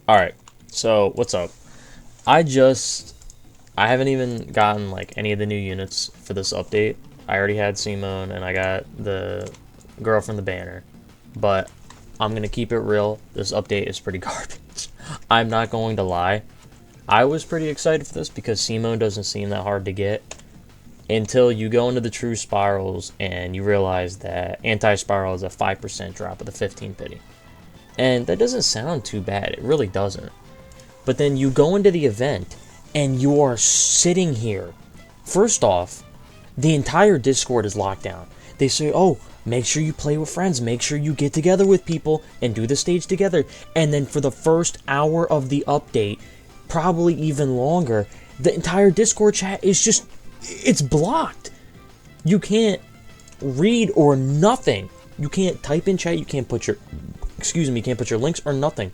Alright, so what's up? I haven't even gotten like any of the new units for this update. I already had Simone and I got the girl from the banner. But I'm gonna keep it real. This update is pretty garbage. I'm not going to lie. I was pretty excited for this because Simone doesn't seem that hard to get until you go into the true spirals and you realize that anti-spiral is a 5% drop of the 15 pity. And that doesn't sound too bad. It really doesn't. But then you go into the event and you are sitting here. First off, the entire Discord is locked down. They say, oh, make sure you play with friends. Make sure you get together with people and do the stage together. And then for the first hour of the update, probably even longer, the entire Discord chat is just, it's blocked. You can't read or nothing. You can't type in chat. You can't put your, you can't put your links or nothing.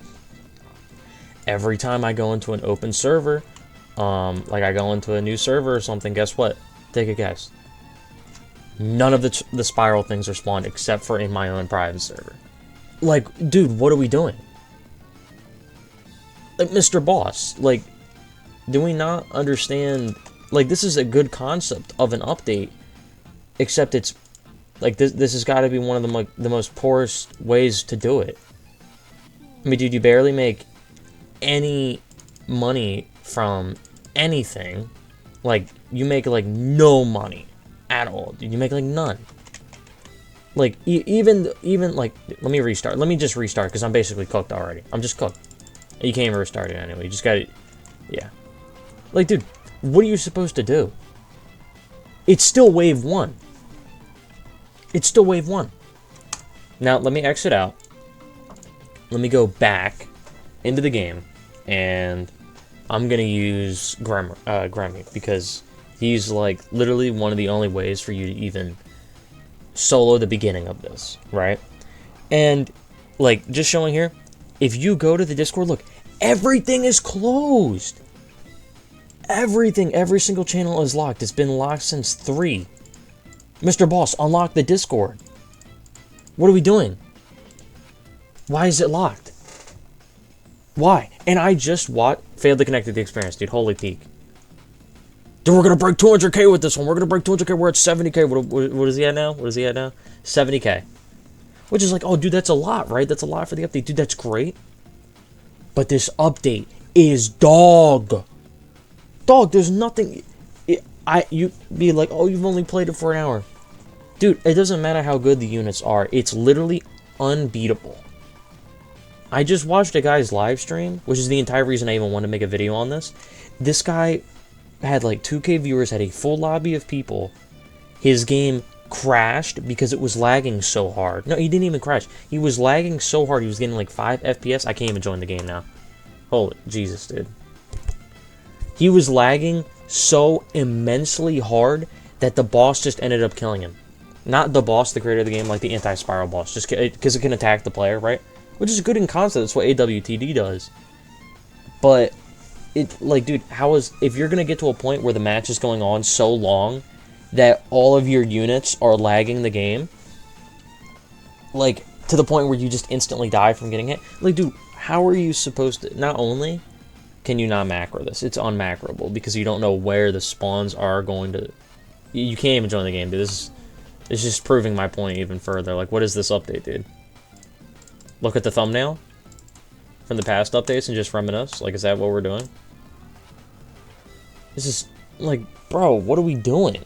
Every time I go into an open server, like I go into a new server or something, guess what? Take a guess. None of the spiral things are spawned except for in my own private server. Like, dude, what are we doing? Like, Mr. Boss, like, do we not understand? Like, this is a good concept of an update, except it's like this has got to be one of the most poorest ways to do it. I mean, dude, you barely make any money from anything. Like, you make like no money at all, dude. You make like none. Like, even like, let me restart. Let me just restart because I'm basically cooked already. I'm just cooked. You can't even restart it anyway. You just got to, yeah. Like, dude, what are you supposed to do? It's still wave 1. It's still wave 1. Now, let me exit out. Let me go back into the game, and I'm gonna use Grammy because he's like literally one of the only ways for you to even solo the beginning of this, right? And like, just showing here, if you go to the Discord, look, everything is closed. Everything, every single channel is locked. It's been locked since 3. Mr. Boss, unlock the Discord. What are we doing? Why is it locked? Why? And I just failed to connect to the experience, dude. Holy peak. Dude, we're gonna break 200k with this one. We're gonna break 200k. We're at 70k. What is he at now? What is he at now? 70k. Which is like, oh, dude, that's a lot, right? That's a lot for the update. Dude, that's great. But this update is dog. Dog, there's nothing. You be like, oh, you've only played it for an hour. Dude, it doesn't matter how good the units are. It's literally unbeatable. I just watched a guy's live stream, which is the entire reason I even wanted to make a video on this. This guy had like 2k viewers, had a full lobby of people. His game crashed because it was lagging so hard. No, he didn't even crash. He was lagging so hard, he was getting like 5 FPS. I can't even join the game now. Holy Jesus, dude. He was lagging so immensely hard that the boss just ended up killing him. Not the boss, the creator of the game, like the anti-spiral boss, just because it can attack the player, right? Which is good in concept. That's what AWTD does. But it, like, dude, if you're gonna get to a point where the match is going on so long that all of your units are lagging the game, like to the point where you just instantly die from getting hit, like, dude, how are you supposed to? Not only can you not macro this, it's unmacroable because you don't know where the spawns are going to. You can't even join the game, dude. This is just proving my point even further. Like, what is this update, dude? Look at the thumbnail from the past updates and just reminisce. Like, is that what we're doing? This is, like, bro, what are we doing?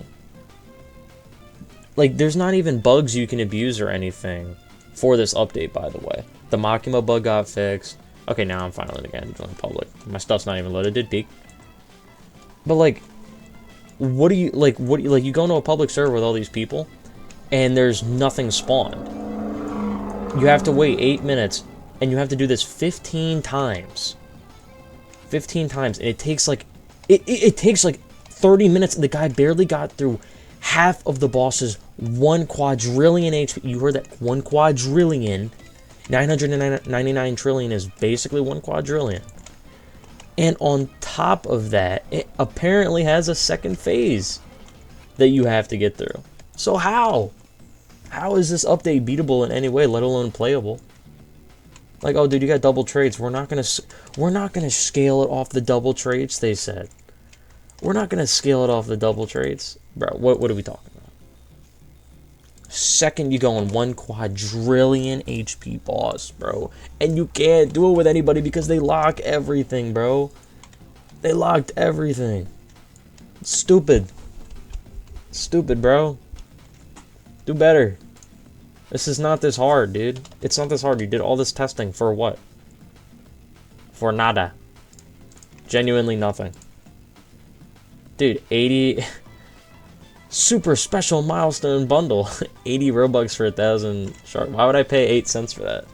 Like, there's not even bugs you can abuse or anything for this update, by the way. The Makima bug got fixed. Okay, now I'm finally again join public. My stuff's not even loaded. It did peak. But, like, what do you, like, you go into a public server with all these people, and there's nothing spawned. You have to wait 8 minutes, and you have to do this 15 times. 15 times, and it takes like, it takes like 30 minutes, and the guy barely got through half of the boss's 1 quadrillion HP. You heard that? 1 quadrillion. 999 trillion is basically 1 quadrillion. And on top of that, it apparently has a second phase that you have to get through. So how? How is this update beatable in any way, let alone playable? Like, oh, dude, you got double trades. We're not gonna scale it off the double trades. They said we're not gonna scale it off the double trades, bro. What are we talking about? Second, you go on 1 quadrillion HP boss, bro, and you can't do it with anybody because they lock everything, bro. They locked everything. Stupid. Stupid, bro. Do better. This is not this hard, dude. It's not this hard. You did all this testing for what? For nada. Genuinely nothing. Dude, 80... Super special milestone bundle. 80 Robux for 1,000 sharp. Why would I pay 8 cents for that?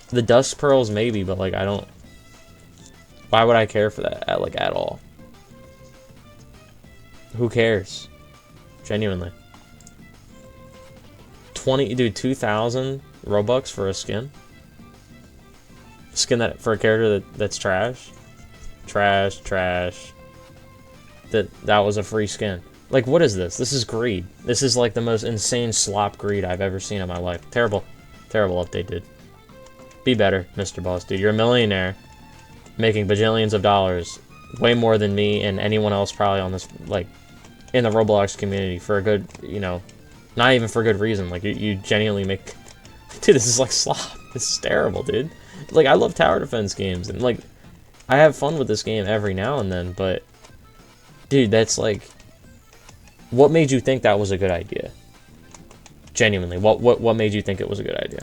The dust pearls, maybe, but, like, I don't... Why would I care for that, at all? Who cares? Genuinely. 2,000 Robux for a skin? Skin that for a character that's trash? Trash. That was a free skin. Like, what is this? This is greed. This is like the most insane slop greed I've ever seen in my life. Terrible. Terrible update, dude. Be better, Mr. Boss, dude. You're a millionaire making bajillions of dollars. Way more than me and anyone else probably on this, like, in the Roblox community for a good, you know, not even for a good reason. Like, you genuinely make... Dude, this is like slop. This is terrible, dude. Like, I love tower defense games, and, like, I have fun with this game every now and then, but... Dude, that's, like... What made you think that was a good idea? Genuinely, what made you think it was a good idea?